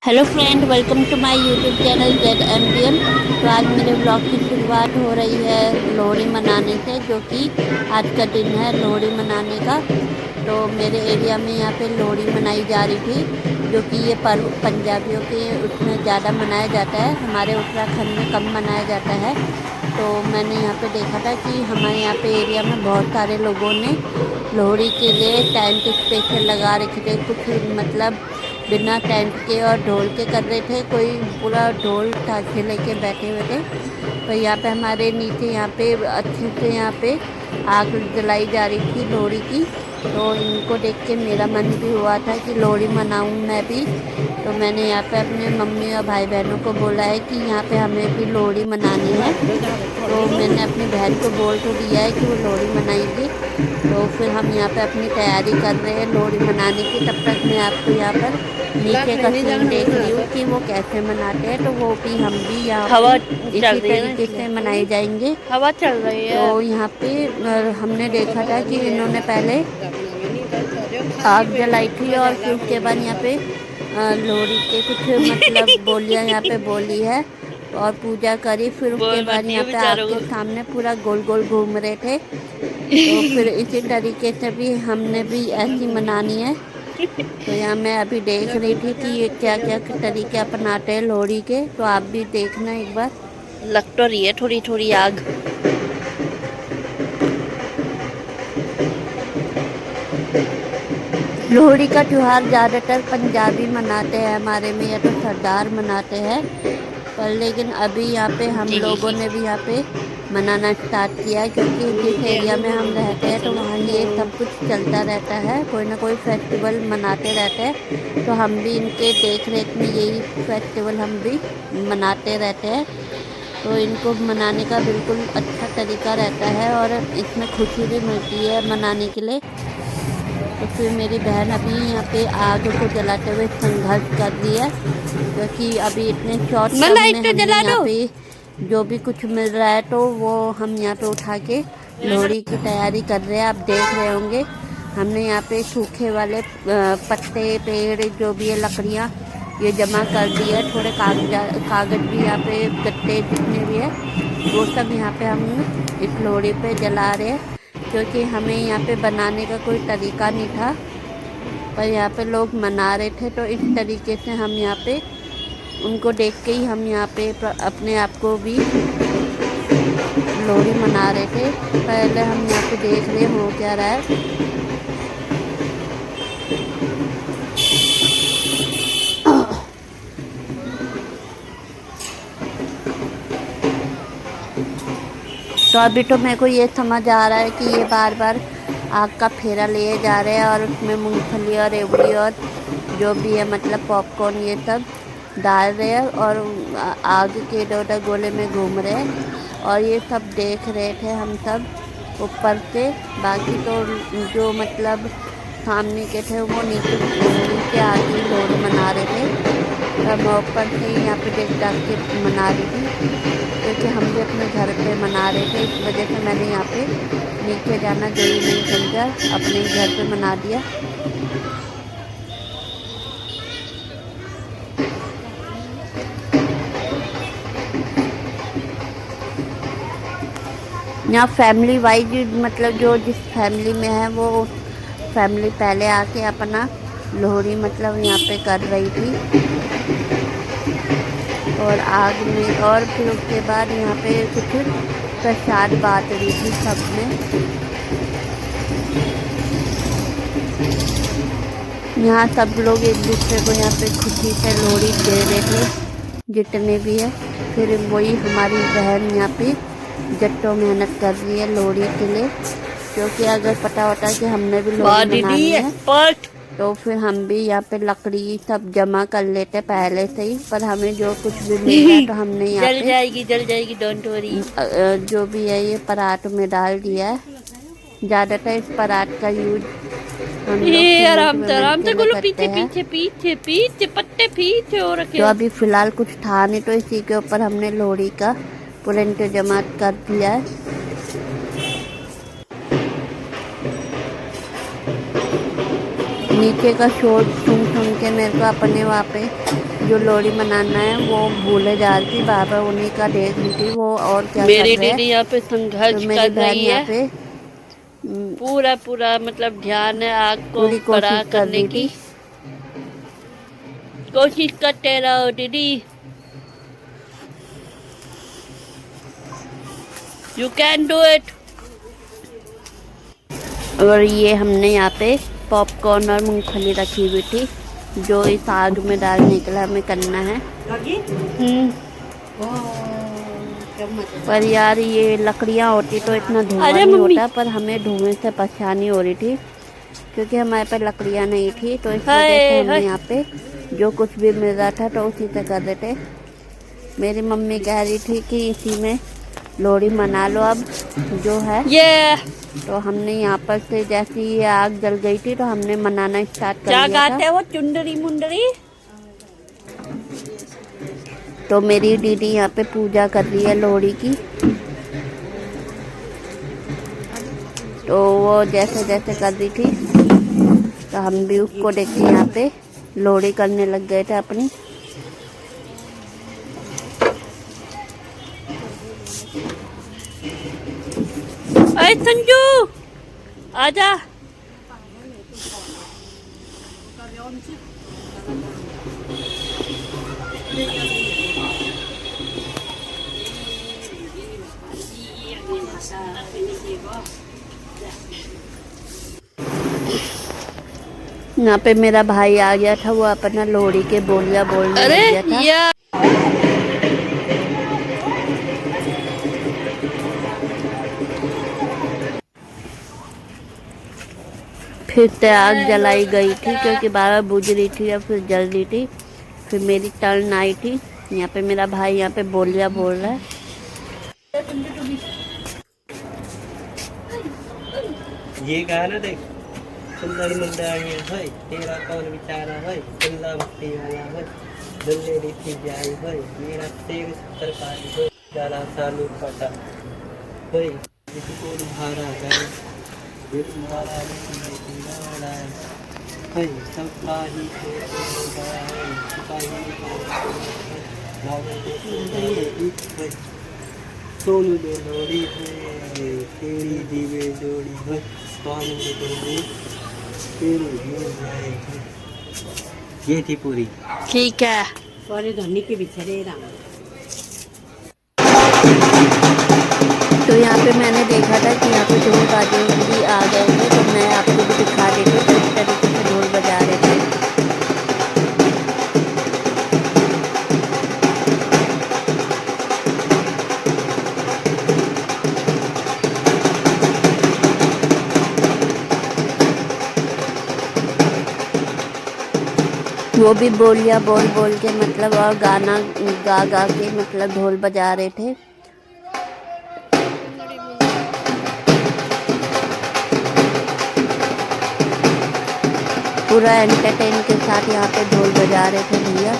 Hello friend, welcome to my YouTube channel ZMBM। तो आज मेरे ब्लॉग की शुरुआत हो रही है लोहड़ी मनाने से, जो कि आज का दिन है लोहड़ी मनाने का। तो मेरे एरिया में यहाँ पे लोहड़ी मनाई जा रही थी, जो कि ये पर्व पंजाबियों के उसमें ज़्यादा मनाया जाता है, हमारे उत्तराखंड में कम मनाया जाता है। तो मैंने यहाँ पे देखा था कि हमारे यहाँ पे एरिया में बहुत सारे लोगों ने लोहड़ी के लिए टेंट स्पेशल लगा रखे थे। कुछ मतलब बिना टेंट के और ढोल के कर रहे थे, कोई पूरा ढोल ढाके लेके बैठे हुए थे। तो यहाँ पे हमारे नीचे यहाँ पे अच्छे से यहाँ पे आग जलाई जा रही थी लोहड़ी की। तो इनको देख के मेरा मन भी हुआ था कि लोहड़ी मनाऊं मैं भी। तो मैंने यहाँ पे अपने मम्मी और भाई बहनों को बोला है कि यहाँ पे हमें भी लोहड़ी मनानी है। तो मैंने अपनी बहन को बोल तो दिया है कि वो लोहड़ी मनाएगी। तो फिर हम यहाँ पे अपनी तैयारी कर रहे हैं लोहड़ी मनाने की। तब तक मैं आपको यहाँ पर नीचे का सीन देख रही हूँ कि वो कैसे मनाते हैं। तो वो भी हम भी यहाँ हवा पे चल इसी रही है ना, तरीके से इसलिए मनाए जाएंगे। हवा चल रही है। तो यहाँ पे हमने देखा था कि इन्होंने पहले आग जलाई थी और फिर उसके बाद यहाँ पे लोहड़ी के कुछ मतलब बोलियाँ यहाँ पे बोली है और पूजा करी। फिर उसके बोल मत बाद दियो यहाँ पे आग बेचारों के को। सामने पूरा गोल गोल घूम रहे थे। तो फिर इसी तरीके से भी हमने भी ऐसी मनानी है। तो यहाँ मैं अभी देख रही थी कि ये क्या क्या तरीके अपनाते हैं लोहड़ी के। तो आप भी देखना एक बार। लग तो रही है थोड़ी थोड़ी आग। लोहड़ी का त्योहार ज़्यादातर पंजाबी मनाते हैं हमारे में, या तो सरदार मनाते हैं। पर लेकिन अभी यहाँ पे हम लोगों ने भी यहाँ पे मनाना स्टार्ट किया है, क्योंकि जिस एरिया में हम रहते हैं तो वहाँ ये सब कुछ चलता रहता है, कोई ना कोई फेस्टिवल मनाते रहते हैं। तो हम भी इनके देख रेख में यही फेस्टिवल हम भी मनाते रहते हैं। तो इनको मनाने का बिल्कुल अच्छा तरीका रहता है और इसमें खुशी भी मिलती है मनाने के लिए। तो फिर मेरी बहन अभी यहाँ पे आग को जलाते हुए संघर्ष कर रही है, क्योंकि अभी इतने शॉर्ट मैं टर्म में लाइट तो हमने जला यहाँ दो। पे जो भी कुछ मिल रहा है तो वो हम यहाँ पे उठा के लोहड़ी की तैयारी कर रहे हैं। आप देख रहे होंगे हमने यहाँ पे सूखे वाले पत्ते पेड़ जो भी है लकड़ियाँ ये जमा कर दी है। थोड़े कागज भी यहाँ पे गत्ते जितने भी है वो सब यहाँ पे हम इस लोहड़ी पे जला रहे हैं, क्योंकि हमें यहाँ पे बनाने का कोई तरीका नहीं था, पर यहाँ पे लोग मना रहे थे। तो इस तरीके से हम यहाँ पे उनको देख के ही हम यहाँ पे अपने आप को भी लोहड़ी मना रहे थे। पहले हम यहाँ पे देख रहे हो क्या रहा है। तो अभी तो मेरे को ये समझ आ रहा है कि ये बार बार आग का फेरा लिए जा रहे हैं और उसमें मूंगफली और रेवड़ी और जो भी है मतलब पॉपकॉर्न ये सब डाल रहे हैं और आग के इधर गोले में घूम रहे हैं। और ये सब देख रहे थे हम सब ऊपर से। बाकी तो जो मतलब सामने के थे वो नीचे आके लोहड़ी मना रहे थे। तब मैं ऊपर से यहाँ पे देख डाल के मना रही थी, क्योंकि हम भी अपने घर पे मना रहे थे। इस वजह से मैंने यहाँ पे नीचे जाना जरूरी नहीं समझा, अपने ही घर पे मना दिया। यहाँ फैमिली वाइज मतलब जो जिस फैमिली में है वो फैमिली पहले आके अपना लोहड़ी मतलब यहाँ पे कर रही थी और आग में। और फिर उसके बाद यहाँ पे कुछ प्रसाद बांट रही थी सब में। यहाँ सब लोग एक दूसरे को यहाँ पे खुशी से लोहड़ी दे रहे थे जितने भी है। फिर वही हमारी बहन यहाँ पे जट्टों मेहनत कर रही है लोहड़ी के लिए, क्योंकि अगर पता होता कि हमने भी लोहड़ी मनानी है तो फिर हम भी यहाँ पे लकड़ी सब जमा कर लेते पहले से ही। पर हमें जो कुछ भी मिल रहा तो हमने यहाँ जल पे जाएगी डोंट वरी। जो भी है ये परात में डाल दिया है। ज़्यादातर इस परात का यूज हम लोग ये सीमेंट आराम वेमेंट से के लिए बोलो। करते पीछे हैं। पीछे पीछे पीछे पत्ते पीछे हो रखे। तो अभी फ़िलहाल कुछ था नहीं, तो इसी के ऊपर हमने लोहड़ी का पूरा इंतजाम कर दिया है। नीचे का शोर सुन सुन के मेरे को अपने वहाँ पे जो लोहड़ी मनाना है वो भूले जा रही थी, बाबा उन्हीं का देख रही थी वो और क्या कर मेरी रहे हैं। दीदी यहाँ पे तो संघर्ष मेरी कर बहन रही यहाँ है, पे पूरा पूरा मतलब ध्यान है आग को पूरी बड़ा कोशिश कर करने रही की थी। कोशिश करते रहो दीदी, यू कैन डू इट। और ये हमने यहाँ पे पॉपकॉर्न और मूंगफली रखी हुई थी जो इस आग में डालने के लिए हमें करना है। पर यार ये लकड़ियाँ होती तो इतना धुआं अरे नहीं मम्मी, होता, पर हमें धुएं से परेशानी हो रही थी क्योंकि हमारे पास लकड़ियाँ नहीं थी, तो इस वजह से हाय हमने हाय, यहाँ पे जो कुछ भी मिल रहा था तो उसी से कर रहे थे। मेरी मम्मी कह रही थी कि इसी में लोहड़ी मना लो अब जो है। ये तो हमने यहाँ पर से जैसे ही ये आग जल गई थी तो हमने मनाना स्टार्ट कर क्या दिया था। गाते हो चुंदरी मुंदरी। तो मेरी दीदी यहाँ पे पूजा कर रही है लोहड़ी की, तो वो जैसे जैसे कर रही थी तो हम भी उसको देख के यहाँ पे लोहड़ी करने लग गए थे अपनी। अरे संजू आजा, यहाँ पे मेरा भाई आ गया था, वो अपना लोहड़ी के बोलिया बोलने अरे लग गया था। या फिर से आग जलाई गई थी क्योंकि 12 बुझ रही थी या फिर जल रही थी। फिर मेरी टर्न आई थी, यहाँ पे मेरा भाई यहाँ पे बोलिया बोल रहा है। ये गाना देख, सुंदर मुंदानिया है तेरा कौन बेचारा है, सुंदर मस्ती वाला है, दुल्ले रीति जाई है, मेरा तेग 70 पारी है, जरा सालू पटा है, इसको भारा गए, दिल मारा नहीं मारा है, सब पाही को गया है, पाही को लावे है, सोनू दे लोड़ी है, तेरी दीवे जोड़ी है, सोनू दे लोड़ी तेरी दीवे जाए है। ये थी पूरी। ठीक है। तो यहाँ पे मैंने देखा था कि यहाँ पे ढोल बाजे भी आ गए थे, तो मैं आपको भी दिखा देती हूँ किस तरीके से ढोल बजा रहे थे। वो भी बोलिया बोल बोल के मतलब और गाना गा गा के मतलब ढोल बजा रहे थे। पूरा एंटरटेन के साथ यहाँ पे ढोल बजा रहे थे भैया।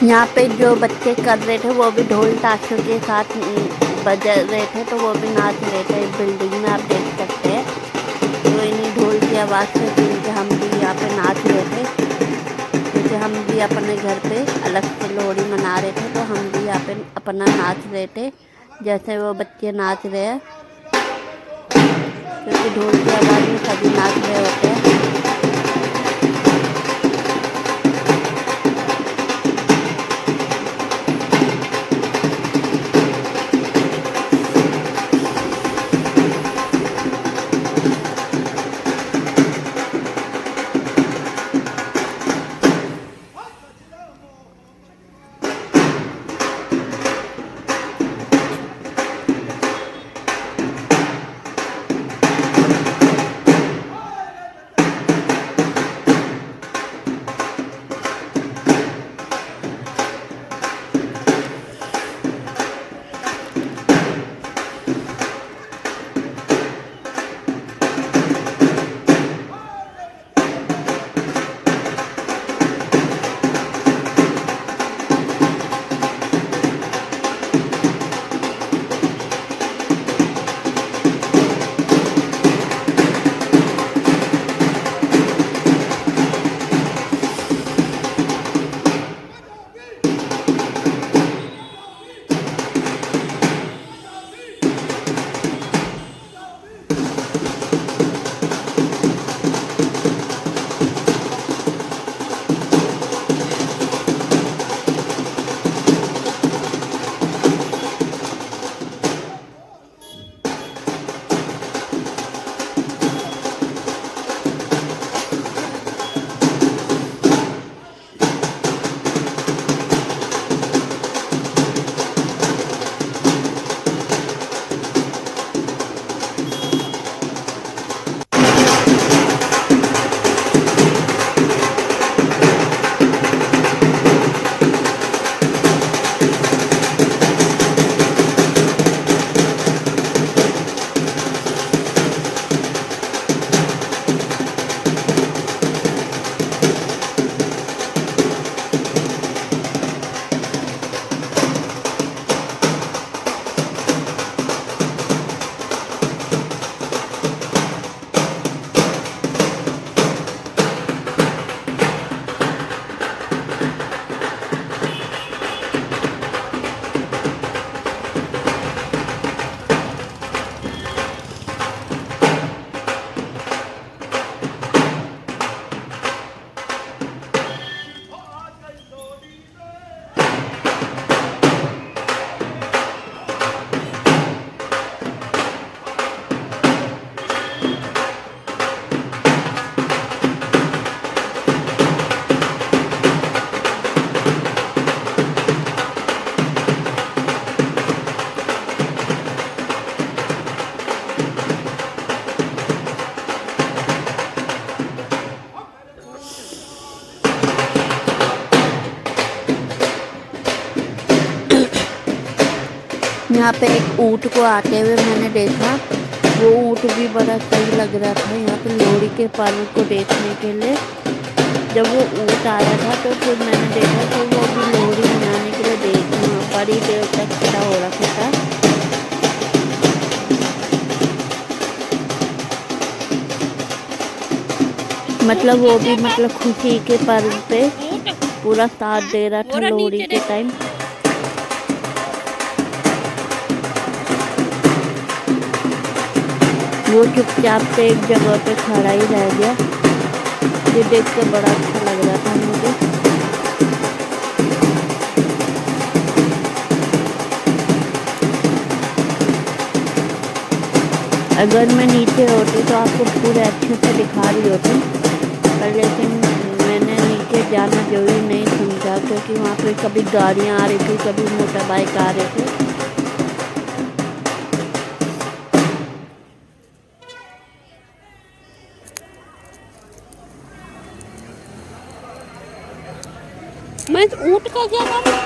यहाँ पे जो बच्चे कर रहे थे वो भी ढोल ताशों के साथ बज रहे थे, तो वो भी नाच रहे थे। बिल्डिंग में आप देख सकते हैं, तो इन्हीं ढोल की आवाज़ से सुन के हम भी यहाँ पे नाच रहे थे, क्योंकि हम भी अपने घर पे अलग से लोहड़ी मना रहे थे, तो हम भी यहाँ पे अपना नाच रहे थे जैसे वो बच्चे नाच रहे हैं, क्योंकि ढोल की आवाज़ में सभी नाच रहे होते हैं। यहाँ पे एक ऊँट को आते हुए मैंने देखा, वो ऊँट भी बड़ा सही लग रहा था यहाँ पे लोहड़ी के पर्व को देखने के लिए। जब वो ऊँट आया था तो फिर मैंने देखा कि वो भी लोहड़ी मनाने के लिए बड़ी देर तक खड़ा हो रखा था। मतलब वो भी मतलब खुशी के पर्व पे पूरा साथ दे रहा था लोहड़ी के टाइम। वो चुपचाप से एक जगह पे खड़ा ही रह गया। ये देख के बड़ा अच्छा लग रहा था मुझे। अगर मैं नीचे होती तो आपको पूरे अच्छे से दिखा रही होती, पर लेकिन मैंने नीचे जाना जरूरी नहीं समझा, क्योंकि वहाँ पे कभी गाड़ियाँ आ रही थी, कभी मोटर बाइक आ रहे थे। मैं ऊँट का क्या नाम है?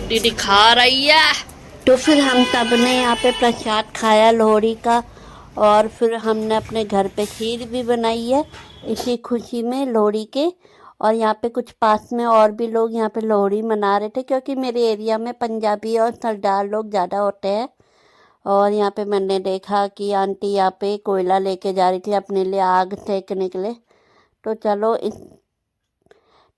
दीदी खा रही है। तो फिर हम सब ने यहाँ पे प्रसाद खाया लोहड़ी का, और फिर हमने अपने घर पे खीर भी बनाई है इसी खुशी में लोहड़ी के। और यहाँ पे कुछ पास में और भी लोग यहाँ पे लोहड़ी मना रहे थे, क्योंकि मेरे एरिया में पंजाबी और सरदार लोग ज़्यादा होते हैं। और यहाँ पे मैंने देखा कि आंटी यहाँ पे कोयला लेके जा रही थी अपने लिए आग सेकने के लिए। तो चलो इस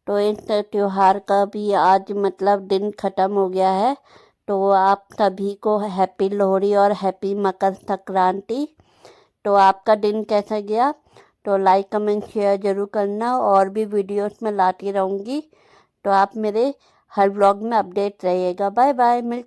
त्योहार का भी आज मतलब दिन ख़त्म हो गया है। तो आप सभी को हैप्पी लोहड़ी और हैप्पी मकर संक्रांति। तो आपका दिन कैसा गया? तो लाइक कमेंट शेयर ज़रूर करना, और भी वीडियोस में लाती रहूँगी। तो आप मेरे हर व्लॉग में अपडेट रहिएगा। Bye bye.